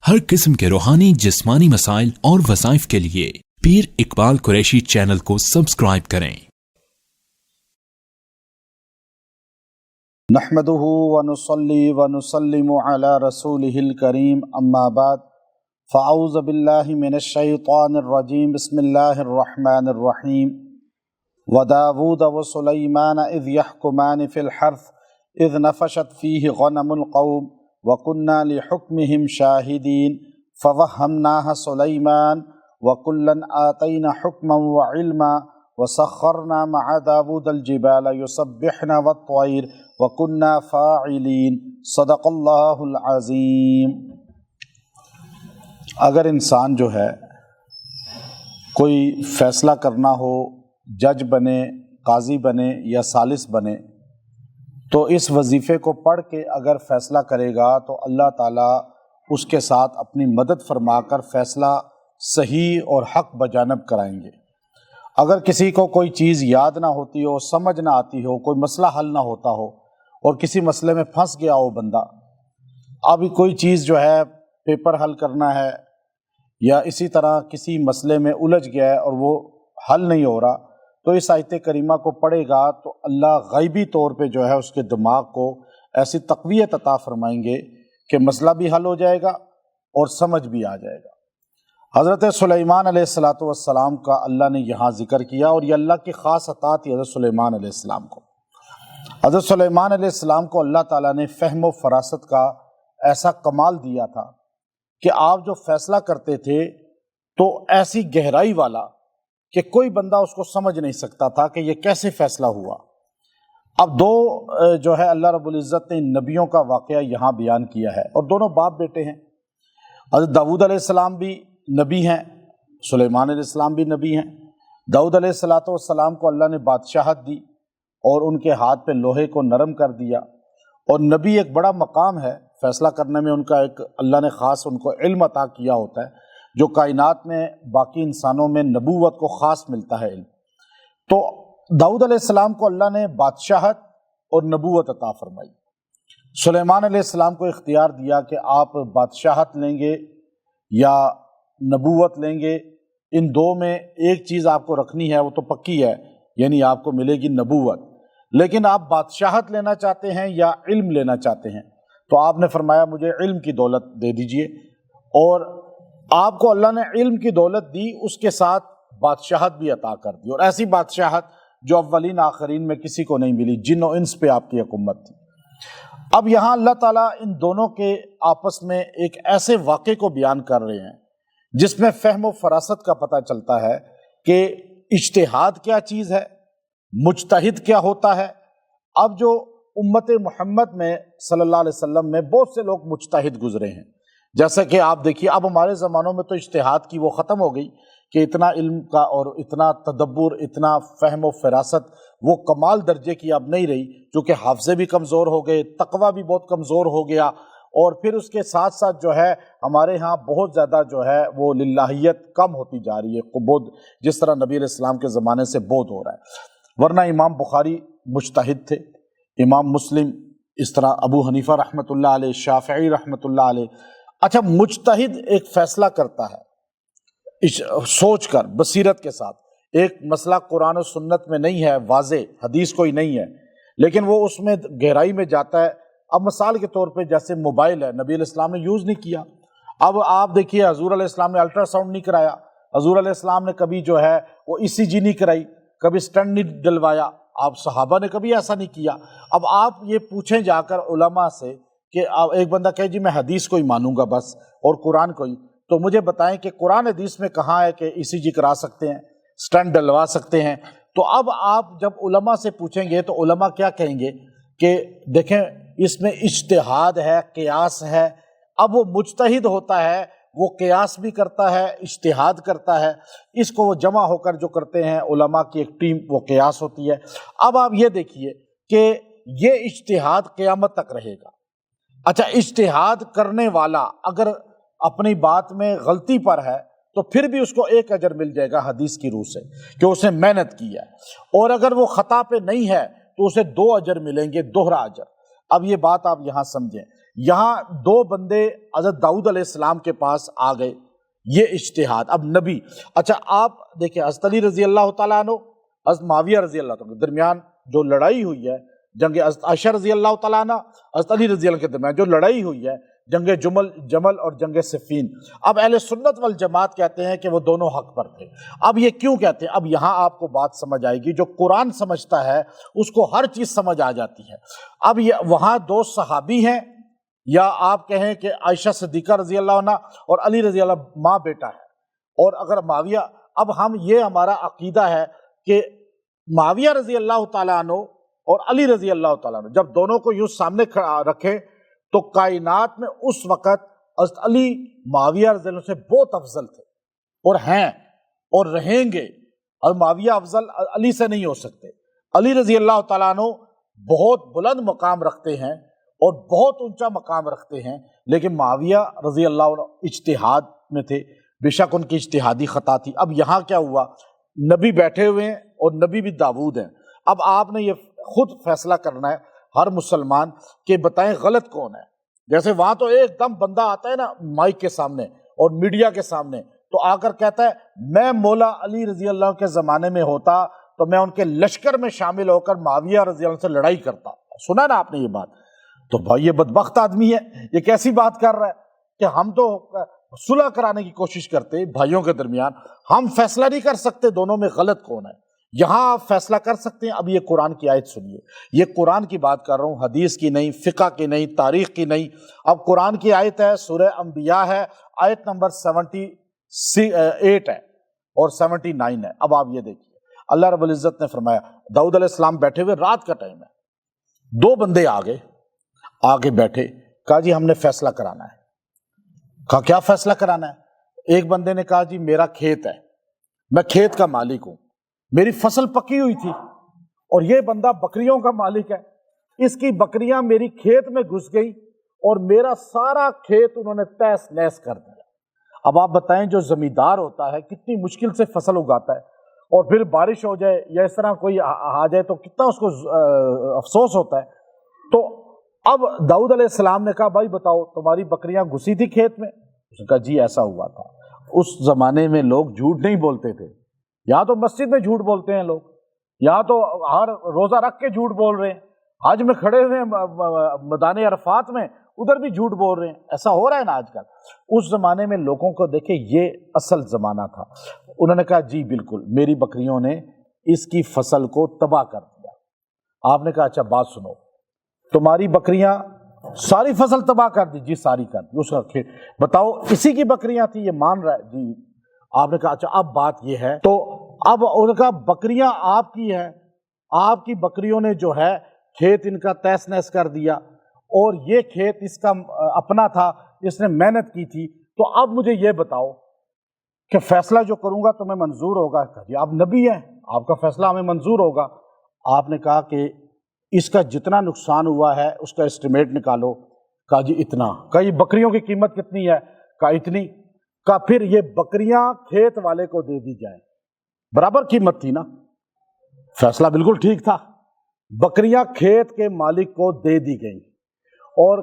ہر قسم کے روحانی جسمانی مسائل اور وظائف کے لیے پیر اقبال قریشی چینل کو سبسکرائب کریں۔ نحمده ونصلي ونسلم على رسوله الكريم اما بعد فاعوذ بالله من الشيطان الرجيم بسم الله الرحمن الرحيم وداود وسليمان اذ يحكمان في الحرث اذ نفشت فيه غنم القوم وكنا لحكمهم شاهدين ففهمناها سليمان وكلا آتينا حكما وعلما وسخرنا مع داود الجبال يسبحن والطير وكنا فاعلين صدق اللہ العظیم۔ اگر انسان جو ہے کوئی فیصلہ کرنا ہو، جج بنے، قاضی بنے یا ثالث بنے، تو اس وظیفے کو پڑھ کے اگر فیصلہ کرے گا تو اللہ تعالیٰ اس کے ساتھ اپنی مدد فرما کر فیصلہ صحیح اور حق بجانب کرائیں گے۔ اگر کسی کو کوئی چیز یاد نہ ہوتی ہو، سمجھ نہ آتی ہو، کوئی مسئلہ حل نہ ہوتا ہو اور کسی مسئلے میں پھنس گیا ہو بندہ، ابھی کوئی چیز جو ہے پیپر حل کرنا ہے یا اسی طرح کسی مسئلے میں الجھ گیا ہے اور وہ حل نہیں ہو رہا، تو اس آیت کریمہ کو پڑھے گا تو اللہ غیبی طور پہ جو ہے اس کے دماغ کو ایسی تقویت عطا فرمائیں گے کہ مسئلہ بھی حل ہو جائے گا اور سمجھ بھی آ جائے گا۔ حضرت سلیمان علیہ السلام کا اللہ نے یہاں ذکر کیا، اور یہ اللہ کی خاص عطا تھی حضرت سلیمان علیہ السلام کو۔ حضرت سلیمان علیہ السلام کو اللہ تعالیٰ نے فہم و فراست کا ایسا کمال دیا تھا کہ آپ جو فیصلہ کرتے تھے تو ایسی گہرائی والا کہ کوئی بندہ اس کو سمجھ نہیں سکتا تھا کہ یہ کیسے فیصلہ ہوا۔ اب دو جو ہے اللہ رب العزت نے نبیوں کا واقعہ یہاں بیان کیا ہے، اور دونوں باپ بیٹے ہیں۔ حضرت داؤد علیہ السلام بھی نبی ہیں، سلیمان علیہ السلام بھی نبی ہیں۔ داؤد علیہ السلام کو اللہ نے بادشاہت دی اور ان کے ہاتھ پہ لوہے کو نرم کر دیا، اور نبی ایک بڑا مقام ہے، فیصلہ کرنے میں ان کا ایک اللہ نے خاص ان کو علم عطا کیا ہوتا ہے، جو کائنات میں باقی انسانوں میں نبوت کو خاص ملتا ہے علم۔ تو داؤد علیہ السلام کو اللہ نے بادشاہت اور نبوت عطا فرمائی۔ سلیمان علیہ السلام کو اختیار دیا کہ آپ بادشاہت لیں گے یا نبوت لیں گے، ان دو میں ایک چیز آپ کو رکھنی ہے، وہ تو پکی ہے، یعنی آپ کو ملے گی نبوت۔ لیکن آپ بادشاہت لینا چاہتے ہیں یا علم لینا چاہتے ہیں؟ تو آپ نے فرمایا مجھے علم کی دولت دے دیجئے، اور آپ کو اللہ نے علم کی دولت دی، اس کے ساتھ بادشاہت بھی عطا کر دی، اور ایسی بادشاہت جو اولین آخرین میں کسی کو نہیں ملی، جن و انس پہ آپ کی حکومت تھی۔ اب یہاں اللہ تعالیٰ ان دونوں کے آپس میں ایک ایسے واقعے کو بیان کر رہے ہیں جس میں فہم و فراست کا پتہ چلتا ہے کہ اجتہاد کیا چیز ہے، مجتہد کیا ہوتا ہے۔ اب جو امت محمد میں صلی اللہ علیہ وسلم میں بہت سے لوگ مجتہد گزرے ہیں، جیسا کہ آپ دیکھیے اب ہمارے زمانوں میں تو اجتہاد کی وہ ختم ہو گئی کہ اتنا علم کا اور اتنا تدبر، اتنا فہم و فراست وہ کمال درجے کی اب نہیں رہی، کیونکہ حافظے بھی کمزور ہو گئے، تقویٰ بھی بہت کمزور ہو گیا، اور پھر اس کے ساتھ ساتھ جو ہے ہمارے ہاں بہت زیادہ جو ہے وہ للہیت کم ہوتی جا رہی ہے، بود جس طرح نبی علیہ السلام کے زمانے سے بود ہو رہا ہے۔ ورنہ امام بخاری مجتہد تھے، امام مسلم، اس طرح ابو حنیفہ رحمۃ اللہ علیہ، شافعی رحمۃ اللہ علیہ۔ اچھا، مجتہد ایک فیصلہ کرتا ہے سوچ کر، بصیرت کے ساتھ، ایک مسئلہ قرآن و سنت میں نہیں ہے، واضح حدیث کوئی نہیں ہے، لیکن وہ اس میں گہرائی میں جاتا ہے۔ اب مثال کے طور پہ جیسے موبائل ہے، نبی علیہ السلام نے یوز نہیں کیا، اب آپ دیکھیے حضور علیہ السلام نے الٹرا ساؤنڈ نہیں کرایا، حضور علیہ السلام نے کبھی جو ہے وہ ECG نہیں کرائی، کبھی سٹنٹ نہیں ڈلوایا، آپ صحابہ نے کبھی ایسا نہیں کیا۔ اب آپ یہ پوچھیں جا کر علماء سے کہ ایک بندہ کہے جی میں حدیث کو ہی مانوں گا بس اور قرآن کو ہی، تو مجھے بتائیں کہ قرآن حدیث میں کہاں ہے کہ ECG کرا سکتے ہیں، سٹنٹ ڈلوا سکتے ہیں؟ تو اب آپ جب علماء سے پوچھیں گے تو علماء کیا کہیں گے کہ دیکھیں اس میں اجتہاد ہے، قیاس ہے۔ اب وہ مجتہد ہوتا ہے، وہ قیاس بھی کرتا ہے، اجتہاد کرتا ہے، اس کو وہ جمع ہو کر جو کرتے ہیں علماء کی ایک ٹیم، وہ قیاس ہوتی ہے۔ اب آپ یہ دیکھیے کہ یہ اجتہاد قیامت تک رہے گا۔ اچھا، اجتہاد کرنے والا اگر اپنی بات میں غلطی پر ہے تو پھر بھی اس کو ایک اجر مل جائے گا حدیث کی روح سے کہ اس نے محنت کی ہے، اور اگر وہ خطا پہ نہیں ہے تو اسے 2 اجر ملیں گے، دوہرا اجر۔ اب یہ بات آپ یہاں سمجھیں یہاں دو بندے حضرت داؤد علیہ السلام کے پاس آ گئے، یہ اجتہاد. اب نبی، اچھا آپ دیکھیں حضرت علی رضی اللہ تعالیٰ عنہ، حضرت معاویہ رضی اللہ تعالیٰ عنہ کے درمیان جو لڑائی ہوئی ہے، جنگ حضرت عائشہ رضی اللہ تعالیٰ عنہ حضرت علی رضی اللہ کے درمیان جو لڑائی ہوئی ہے، جنگ جمل اور جنگ صفین. اب اہل سنت والجماعت کہتے ہیں کہ وہ دونوں حق پر تھے. اب یہ کیوں کہتے ہیں؟ اب یہاں آپ کو بات سمجھ آئے گی. جو قرآن سمجھتا ہے اس کو ہر چیز سمجھ آ جاتی ہے. اب یہ وہاں دو صحابی ہیں، یا آپ کہیں کہ عائشہ صدیقہ رضی اللہ عنہ اور علی رضی اللہ ماں بیٹا ہے، اور اگر معاویہ، اب ہم یہ ہمارا عقیدہ ہے کہ معاویہ رضی اللہ تعالیٰ عنہ اور علی رضی اللہ تعالیٰ عنہ جب دونوں کو یوں سامنے رکھے تو کائنات میں اس وقت حضرت علی معاویہ رضی اللہ عنہ سے بہت افضل تھے، اور ہیں اور رہیں گے. اور معاویہ افضل علی سے نہیں ہو سکتے. علی رضی اللہ تعالیٰ عنہ بہت بلند مقام رکھتے ہیں اور بہت اونچا مقام رکھتے ہیں، لیکن معاویہ رضی اللہ عنہ اجتہاد میں تھے، بے شک ان کی اجتہادی خطا تھی. اب یہاں کیا ہوا، نبی بیٹھے ہوئے ہیں اور نبی بھی داؤد ہیں. اب آپ نے یہ خود فیصلہ کرنا ہے ہر مسلمان کہ بتائیں غلط کون ہے. جیسے وہاں تو ایک دم بندہ آتا ہے نا مائک کے سامنے اور میڈیا کے سامنے، تو آ کر کہتا ہے میں مولا علی رضی اللہ عنہ کے زمانے میں ہوتا تو میں ان کے لشکر میں شامل ہو کر معاویہ رضی اللہ عنہ سے لڑائی کرتا. سنا نا آپ نے یہ بات؟ تو بھائی یہ بدبخت آدمی ہے، یہ کیسی بات کر رہا ہے کہ ہم تو صلح کرانے کی کوشش کرتے بھائیوں کے درمیان. ہم فیصلہ نہیں کر سکتے دونوں میں غلط کون ہے. یہاں آپ فیصلہ کر سکتے ہیں. اب یہ قرآن کی آیت سنیے، یہ قرآن کی بات کر رہا ہوں، حدیث کی نہیں، فقہ کی نہیں، تاریخ کی نہیں. اب قرآن کی آیت ہے، سورہ انبیاء ہے، آیت نمبر 78 ہے اور 79 ہے. اب آپ یہ دیکھیے، اللہ رب العزت نے فرمایا، داؤد علیہ السلام بیٹھے ہوئے، رات کا ٹائم ہے، دو بندے آگے بیٹھے، کہا جی ہم نے فیصلہ کرانا ہے. کہا کیا فیصلہ کرانا ہے؟ ایک بندے نے کہا جی میرا کھیت ہے، میں کھیت کا مالک ہوں، میری فصل پکی ہوئی تھی، اور یہ بندہ بکریوں کا مالک ہے، اس کی بکریاں میری کھیت میں گھس گئی اور میرا سارا کھیت انہوں نے تہس نہس کر دیا. اب آپ بتائیں جو زمیندار ہوتا ہے کتنی مشکل سے فصل اگاتا ہے، اور پھر بارش ہو جائے یا اس طرح کوئی آ جائے تو کتنا اس کو افسوس ہوتا ہے. تو اب داؤد علیہ السلام نے کہا بھائی بتاؤ تمہاری بکریاں گھسی تھی کھیت میں؟ اس نے کہا جی ایسا ہوا تھا. اس زمانے میں لوگ جھوٹ نہیں بولتے تھے. یہاں تو مسجد میں جھوٹ بولتے ہیں لوگ، یہاں تو ہر روزہ رکھ کے جھوٹ بول رہے ہیں، حج میں کھڑے ہوئے ہیں میدان عرفات میں، ادھر بھی جھوٹ بول رہے ہیں. ایسا ہو رہا ہے نا آج کل. اس زمانے میں لوگوں کو دیکھیں یہ اصل زمانہ تھا. انہوں نے کہا جی بالکل میری بکریوں نے اس کی فصل کو تباہ کر دیا. آپ نے کہا اچھا بات سنو، تمہاری بکریاں ساری فصل تباہ کر دی؟ جی ساری کر دی. اس کا بتاؤ اسی کی بکریاں تھی؟ یہ مان رہا ہے جی. آپ نے کہا اچھا اب بات یہ ہے، تو اب انہوں نے کہا بکریاں آپ کی ہیں، آپ کی بکریوں نے جو ہے کھیت ان کا تہس نہس کر دیا، اور یہ کھیت اس کا اپنا تھا، اس نے محنت کی تھی. تو اب مجھے یہ بتاؤ کہ فیصلہ جو کروں گا تمہیں منظور ہوگا؟ جی آپ نبی ہیں، آپ کا فیصلہ ہمیں منظور ہوگا. آپ نے کہا کہ اس کا جتنا نقصان ہوا ہے اس کا اسٹیمیٹ نکالو. کہا جی اتنا. کہا یہ بکریوں کی قیمت کتنی ہے؟ کہا اتنی. کہا پھر یہ بکریاں کھیت والے کو دے دی جائیں. برابر قیمت تھی نا، فیصلہ بالکل ٹھیک تھا. بکریاں کھیت کے مالک کو دے دی گئی، اور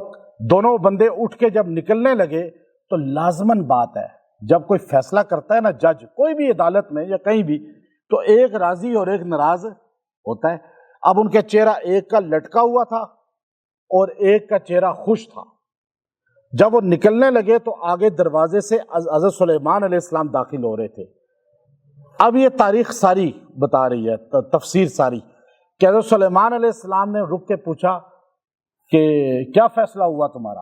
دونوں بندے اٹھ کے جب نکلنے لگے تو لازماً بات ہے جب کوئی فیصلہ کرتا ہے نا جج کوئی بھی عدالت میں یا کہیں بھی، تو ایک راضی اور ایک ناراض ہوتا ہے. اب ان کے چہرہ ایک کا لٹکا ہوا تھا اور ایک کا چہرہ خوش تھا. جب وہ نکلنے لگے تو آگے دروازے سے حضرت سلیمان علیہ السلام داخل ہو رہے تھے. اب یہ تاریخ ساری بتا رہی ہے، تفسیر ساری، کہ حضرت سلیمان علیہ السلام نے رک کے پوچھا کہ کیا فیصلہ ہوا تمہارا؟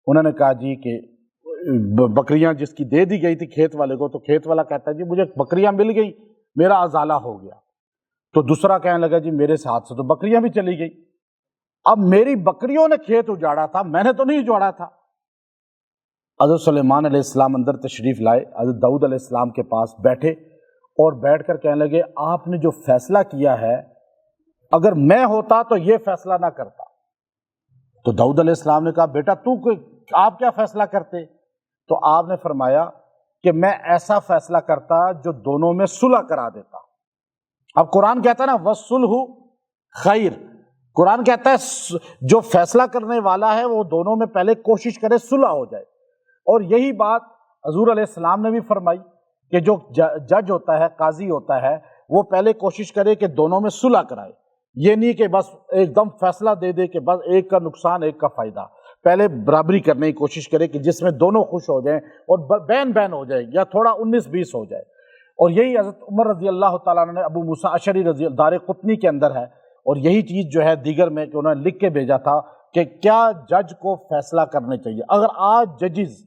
انہوں نے کہا جی کہ بکریاں جس کی دے دی گئی تھی کھیت والے کو، تو کھیت والا کہتا ہے جی مجھے بکریاں مل گئی، میرا ازالہ ہو گیا. تو دوسرا کہنے لگا جی میرے ہاتھ سے تو بکریاں بھی چلی گئی. اب میری بکریوں نے کھیت اجاڑا تھا، میں نے تو نہیں اجاڑا تھا. حضرت سلیمان علیہ السلام اندر تشریف لائے، حضرت داؤد علیہ السلام کے پاس بیٹھے اور بیٹھ کر کہنے لگے آپ نے جو فیصلہ کیا ہے اگر میں ہوتا تو یہ فیصلہ نہ کرتا. تو داؤد علیہ السلام نے کہا بیٹا آپ کیا فیصلہ کرتے؟ تو آپ نے فرمایا کہ میں ایسا فیصلہ کرتا جو دونوں میں صلح کرا دیتا. اب قرآن کہتا ہے نا وَالصُّلْحُ خیر، قرآن کہتا ہے جو فیصلہ کرنے والا ہے وہ دونوں میں پہلے کوشش کرے صلح ہو جائے، اور یہی بات حضور علیہ السلام نے بھی فرمائی کہ جو جج ہوتا ہے، قاضی ہوتا ہے، وہ پہلے کوشش کرے کہ دونوں میں صلح کرائے، یہ نہیں کہ بس ایک دم فیصلہ دے دے کہ بس ایک کا نقصان ایک کا فائدہ، پہلے برابری کرنے کی کوشش کرے کہ جس میں دونوں خوش ہو جائیں اور بین ہو جائے یا تھوڑا 19-20 ہو جائے۔ اور یہی حضرت عمر رضی اللہ تعالیٰ عنہ نے ابو موسیٰ اشعری رضی اللہ دار قطنی کے اندر ہے، اور یہی چیز جو ہے دیگر میں کہ انہوں نے لکھ کے بھیجا تھا کہ کیا جج کو فیصلہ کرنے چاہیے۔ اگر آج ججز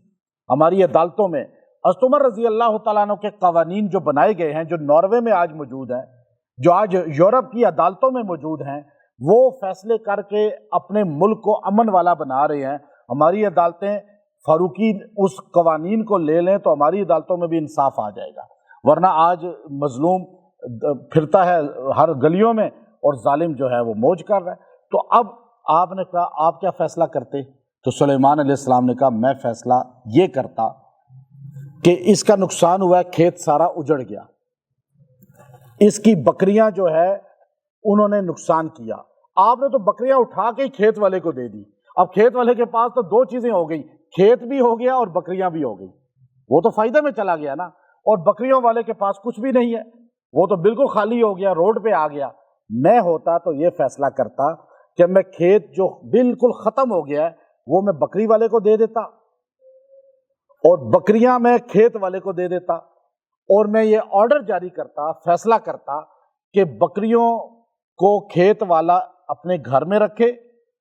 ہماری عدالتوں میں حضرت عمر رضی اللہ تعالیٰ عنہ کے قوانین جو بنائے گئے ہیں، جو ناروے میں آج موجود ہیں، جو آج یورپ کی عدالتوں میں موجود ہیں، وہ فیصلے کر کے اپنے ملک کو امن والا بنا رہے ہیں۔ ہماری عدالتیں فاروقی اس قوانین کو لے لیں تو ہماری عدالتوں میں بھی انصاف آ جائے گا، ورنہ آج مظلوم پھرتا ہے ہر گلیوں میں اور ظالم جو ہے وہ موج کر رہا ہے۔ تو اب آپ نے کہا آپ کیا فیصلہ کرتے؟ تو سلیمان علیہ السلام نے کہا میں فیصلہ یہ کرتا کہ اس کا نقصان ہوا ہے، کھیت سارا اجڑ گیا، اس کی بکریاں جو ہے انہوں نے نقصان کیا، آپ نے تو بکریاں اٹھا کے کھیت والے کو دے دی، اب کھیت والے کے پاس تو دو چیزیں ہو گئی، کھیت بھی ہو گیا اور بکریاں بھی ہو گئی، وہ تو فائدے میں چلا گیا نا، اور بکریوں والے کے پاس کچھ بھی نہیں ہے، وہ تو بالکل خالی ہو گیا، روڈ پہ آ گیا۔ میں ہوتا تو یہ فیصلہ کرتا کہ میں کھیت جو بالکل ختم ہو گیا ہے وہ میں بکری والے کو دے دیتا، اور بکریاں میں کھیت والے کو دے دیتا، اور میں یہ آرڈر جاری کرتا، فیصلہ کرتا کہ بکریوں کو کھیت والا اپنے گھر میں رکھے،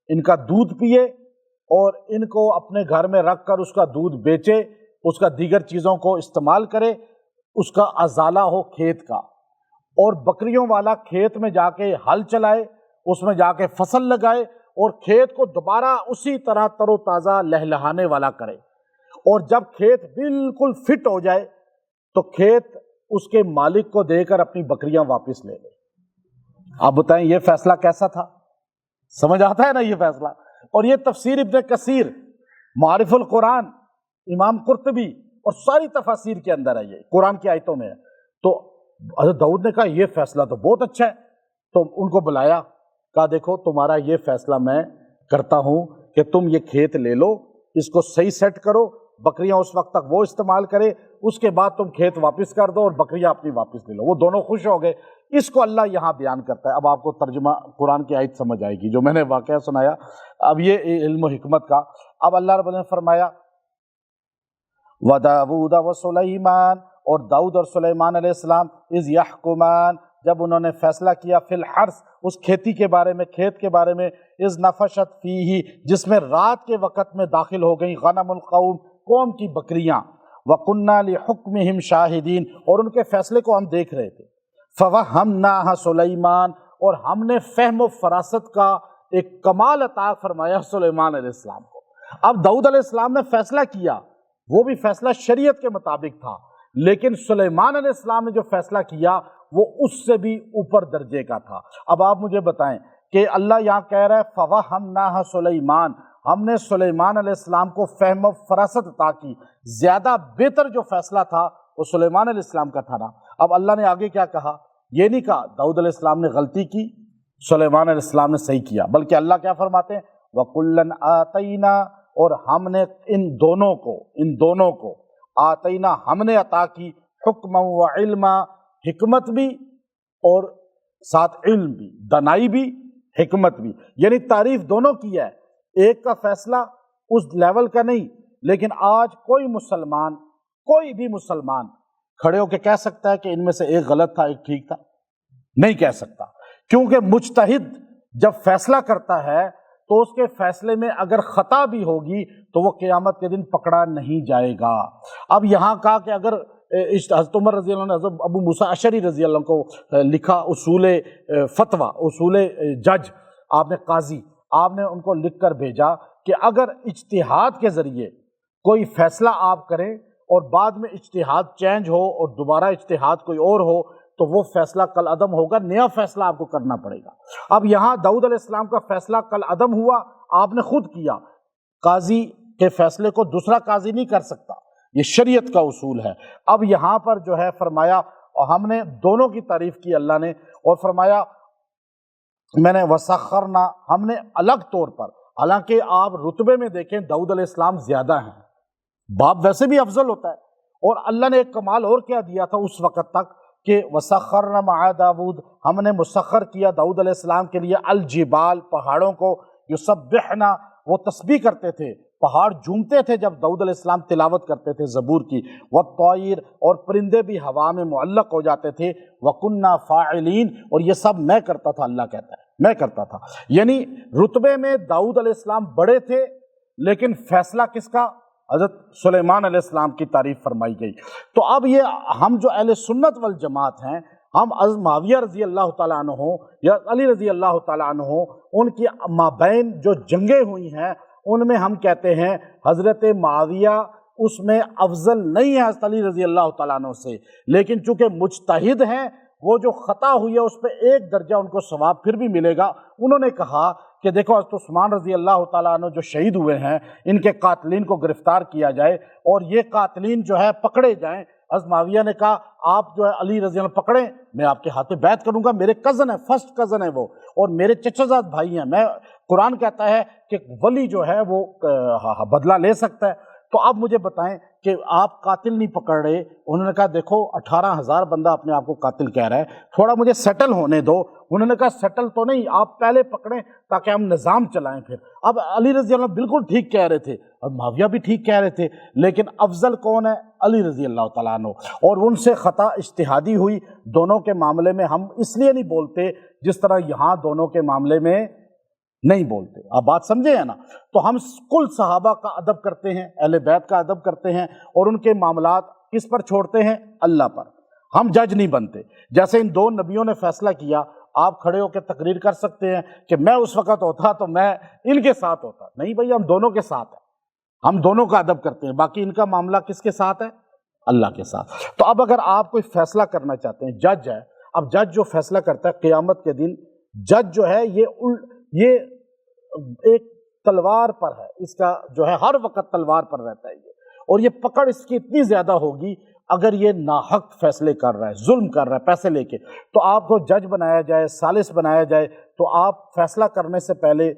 ان کا دودھ پیے، اور ان کو اپنے گھر میں رکھ کر اس کا دودھ بیچے، اس کا دیگر چیزوں کو استعمال کرے، اس کا ازالہ ہو کھیت کا، اور بکریوں والا کھیت میں جا کے ہل چلائے، اس میں جا کے فصل لگائے، اور کھیت کو دوبارہ اسی طرح تر و تازہ لہلہانے والا کرے، اور جب کھیت بالکل فٹ ہو جائے تو کھیت اس کے مالک کو دے کر اپنی بکریاں واپس لے لے۔ آپ بتائیں یہ فیصلہ کیسا تھا؟ سمجھ آتا ہے نا یہ فیصلہ؟ اور یہ تفسیر ابن کثیر، معارف القرآن، امام قرطبی اور ساری تفاسیر کے اندر ہے، یہ قرآن کی آیتوں میں ہے۔ تو حضرت داؤد نے کہا یہ فیصلہ تو بہت اچھا ہے، تو ان کو بلایا، کہا دیکھو تمہارا یہ فیصلہ میں کرتا ہوں کہ تم یہ کھیت لے لو، اس کو صحیح سیٹ کرو، بکریاں اس وقت تک وہ استعمال کرے، اس کے بعد تم کھیت واپس کر دو اور بکریاں اپنی واپس لے لو۔ وہ دونوں خوش ہو گئے۔ اس کو اللہ یہاں بیان کرتا ہے۔ اب آپ کو ترجمہ قرآن کی آیت سمجھ آئے گی جو میں نے واقعہ سنایا، اب یہ علم و حکمت کا۔ اب اللہ رب نے فرمایا وَدَاوُودَ وَسُلَيْمَانَ، اور داؤد اور سلیمان علیہ السلام اِذْ يَحْكُمَانَ، جب انہوں نے فیصلہ کیا، فی الحرث، اس کھیتی کے بارے میں، کھیت کے بارے میں، اِذْ نَفَشَتْ فِيهِ، جس میں رات کے وقت میں داخل ہو گئیں غنم القوم، قوم کی بکریاں، وَقُنَّا لِحُكْمِهِمْ شَاهِدِينَ، اور ان کے فیصلے کو ہم دیکھ رہے تھے، فَوَهَّمْنَاهَا سُلَيْمان، اور ہم نے فہم و فراست کا ایک کمال عطا فرمایا سلیمان علیہ السلام کو۔ اب داؤد علیہ السلام نے فیصلہ کیا، وہ بھی فیصلہ شریعت کے مطابق تھا، لیکن سلیمان علیہ السلام نے جو فیصلہ کیا وہ اس سے بھی اوپر درجے کا تھا۔ اب آپ مجھے بتائیں کہ اللہ یہاں کہہ رہا ہے فَوَهَّمْنَاهَا سُلَيْمان، ہم نے سلیمان علیہ السلام کو فہم و فراست عطا کی، زیادہ بہتر جو فیصلہ تھا وہ سلیمان علیہ السلام کا تھا نا۔ اب اللہ نے آگے کیا کہا؟ یہ نہیں کہا داؤد علیہ السلام نے غلطی کی، سلیمان علیہ السلام نے صحیح کیا، بلکہ اللہ کیا فرماتے ہیں وَكُلًّا آتَيْنَا، اور ہم نے ان دونوں کو آتینا، ہم نے عطا کی، حکما و علما، حکمت بھی اور ساتھ علم بھی، دانائی بھی حکمت بھی، یعنی تعریف دونوں کی ہے، ایک کا فیصلہ اس لیول کا نہیں، لیکن آج کوئی بھی مسلمان کھڑے ہو کے کہہ سکتا ہے کہ ان میں سے ایک غلط تھا ایک ٹھیک تھا؟ نہیں کہہ سکتا، کیونکہ مجتہد جب فیصلہ کرتا ہے تو اس کے فیصلے میں اگر خطا بھی ہوگی تو وہ قیامت کے دن پکڑا نہیں جائے گا۔ اب یہاں کہا کہ اگر حضرت عمر رضی اللہ عنہ، حضرت ابو موسیٰ اشعری رضی اللہ عنہ کو لکھا اصول فتویٰ، اصول جج، آپ نے قاضی، آپ نے ان کو لکھ کر بھیجا کہ اگر اجتہاد کے ذریعے کوئی فیصلہ آپ کریں اور بعد میں اجتہاد چینج ہو اور دوبارہ اجتہاد کوئی اور ہو تو وہ فیصلہ کل عدم ہوگا، نیا فیصلہ آپ کو کرنا پڑے گا۔ اب یہاں داؤد علیہ السلام کا فیصلہ کل عدم ہوا، آپ نے خود کیا، قاضی کے فیصلے کو دوسرا قاضی نہیں کر سکتا، یہ شریعت کا اصول ہے۔ اب یہاں پر جو ہے فرمایا، اور ہم نے دونوں کی تعریف کی اللہ نے، اور فرمایا میں نے وسخرنا، ہم نے الگ طور پر، حالانکہ آپ رتبے میں دیکھیں داؤد علیہ السلام زیادہ ہیں، باپ ویسے بھی افضل ہوتا ہے، اور اللہ نے ایک کمال اور کیا دیا تھا اس وقت تک کہ وسخرنا مع داود، ہم نے مسخر کیا داؤد علیہ السلام کے لیے الجبال، پہاڑوں کو، یسبحنا، وہ تسبیح کرتے تھے، پہاڑ جھومتے تھے جب داؤد علیہ السلام تلاوت کرتے تھے زبور کی، والطیر، اور پرندے بھی ہوا میں معلق ہو جاتے تھے، وَكُنَّا فَاعِلِينَ، اور یہ سب میں کرتا تھا، اللہ کہتا ہے میں کرتا تھا۔ یعنی رتبے میں داؤد علیہ السلام بڑے تھے، لیکن فیصلہ کس کا؟ حضرت سلیمان علیہ السلام کی تعریف فرمائی گئی۔ تو اب یہ ہم جو اہل سنت والجماعت ہیں، ہم از معاویہ رضی اللہ تعالیٰ عنہ یا علی رضی اللہ تعالیٰ عنہ، ان کی مابین جو جنگیں ہوئی ہیں ان میں ہم کہتے ہیں حضرت معاویہ اس میں افضل نہیں ہے حضرت علی رضی اللہ تعالیٰ عنہ سے، لیکن چونکہ مجتہد ہیں، وہ جو خطا ہوئی ہے اس پہ ایک درجہ ان کو ثواب پھر بھی ملے گا۔ انہوں نے کہا کہ دیکھو حضرت عثمان رضی اللہ تعالیٰ عنہ جو شہید ہوئے ہیں، ان کے قاتلین کو گرفتار کیا جائے اور یہ قاتلین جو ہے پکڑے جائیں۔ حضرت معاویہ نے کہا آپ جو ہے علی رضی اللہ پکڑیں، میں آپ کے ہاتھ میں بیعت کروں گا، میرے کزن ہے، فرسٹ کزن ہے وہ، اور میرے چچا زاد بھائی ہیں، میں قرآن کہتا ہے کہ ولی جو ہے وہ بدلہ لے سکتا ہے، تو آپ مجھے بتائیں کہ آپ قاتل نہیں پکڑ رہے۔ انہوں نے کہا دیکھو 18,000 بندہ اپنے آپ کو قاتل کہہ رہا ہے، تھوڑا مجھے سیٹل ہونے دو۔ انہوں نے کہا سیٹل تو نہیں، آپ پہلے پکڑیں تاکہ ہم نظام چلائیں پھر۔ اب علی رضی اللہ بالکل ٹھیک کہہ رہے تھے اور معاویہ بھی ٹھیک کہہ رہے تھے، لیکن افضل کون ہے؟ علی رضی اللہ تعالیٰ عنہ، اور ان سے خطا اجتہادی ہوئی۔ دونوں کے معاملے میں ہم اس لیے نہیں بولتے جس طرح یہاں دونوں کے معاملے میں نہیں بولتے، آپ بات سمجھے ہیں نا؟ تو ہم کل صحابہ کا ادب کرتے ہیں، اہل بیت کا ادب کرتے ہیں، اور ان کے معاملات کس پر چھوڑتے ہیں؟ اللہ پر۔ ہم جج نہیں بنتے۔ جیسے ان دو نبیوں نے فیصلہ کیا، آپ کھڑے ہو کے تقریر کر سکتے ہیں کہ میں اس وقت ہوتا تو میں ان کے ساتھ ہوتا، نہیں بھائی، ہم دونوں کے ساتھ ہیں، ہم دونوں کا ادب کرتے ہیں، باقی ان کا معاملہ کس کے ساتھ ہے؟ اللہ کے ساتھ۔ تو اب اگر آپ کوئی فیصلہ کرنا چاہتے ہیں، جج ہے، اب جج جو فیصلہ کرتا ہے قیامت کے دن، جج جو ہے یہ ایک تلوار پر ہے، اس کا جو ہے ہر وقت تلوار پر رہتا ہے یہ، اور یہ پکڑ اس کی اتنی زیادہ ہوگی اگر یہ ناحق فیصلے کر رہا ہے، ظلم کر رہا ہے پیسے لے کے، تو آپ کو جج بنایا جائے، ثالث بنایا جائے، تو آپ فیصلہ کرنے سے پہلے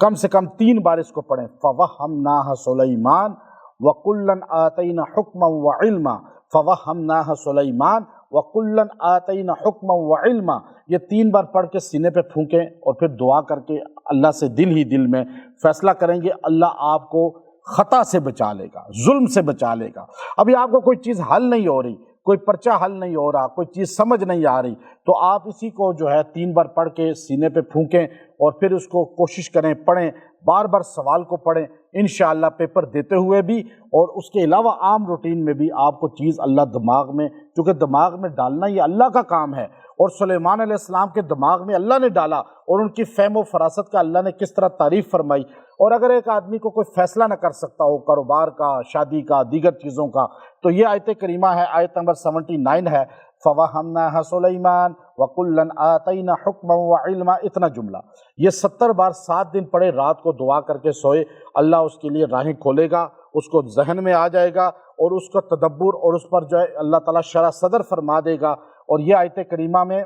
کم سے کم 3 بار اس کو پڑھیں، فَوَهَّمْنَاهَا سُلَيْمَانَ وَكُلًّا آتَيْنَا حُكْمًا وَعِلْمًا، فَوَهَّمْنَاهَا سُلَيْمَانَ وَكُلًّا آتَيْنَا حُكْمًا وَعِلْمًا۔ یہ 3 بار پڑھ کے سینے پہ پھونکیں اور پھر دعا کر کے اللہ سے دل ہی دل میں فیصلہ کریں گے، اللہ آپ کو خطا سے بچا لے گا، ظلم سے بچا لے گا۔ ابھی آپ کو کوئی چیز حل نہیں ہو رہی، کوئی پرچہ حل نہیں ہو رہا، کوئی چیز سمجھ نہیں آ رہی، تو آپ اسی کو جو ہے 3 بار پڑھ کے سینے پہ پھونکیں اور پھر اس کو کوشش کریں، پڑھیں، بار بار سوال کو پڑھیں، انشاءاللہ پیپر دیتے ہوئے بھی اور اس کے علاوہ عام روٹین میں بھی آپ کو چیز اللہ دماغ میں، چونکہ دماغ میں ڈالنا یہ اللہ کا کام ہے، اور سلیمان علیہ السلام کے دماغ میں اللہ نے ڈالا، اور ان کی فہم و فراست کا اللہ نے کس طرح تعریف فرمائی۔ اور اگر ایک آدمی کو کوئی فیصلہ نہ کر سکتا ہو کاروبار کا، شادی کا، دیگر چیزوں کا، تو یہ آیت کریمہ ہے، آیت نمبر 79 ہے، فَوَهَّمْنَاهَا سُلَيْمَانَ وَكُلًّا آتَيْنَا حُكْمًا وَعِلْمًا، اتنا جملہ یہ 70 بار 7 دن پڑھے، رات کو دعا کر کے سوئے، اللہ اس کے لیے راہیں کھولے گا، اس کو ذہن میں آ جائے گا، اور اس کا تدبر اور اس پر جو ہے اللہ تعالیٰ شرح صدر فرما دے گا۔ اور یہ آیت کریمہ میں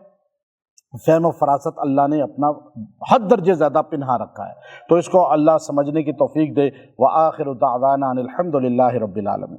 فہم و فراست اللہ نے اپنا حد درجے زیادہ پنہا رکھا ہے، تو اس کو اللہ سمجھنے کی توفیق دے۔ وآخر دعوانا ان الحمد للہ رب العالمین۔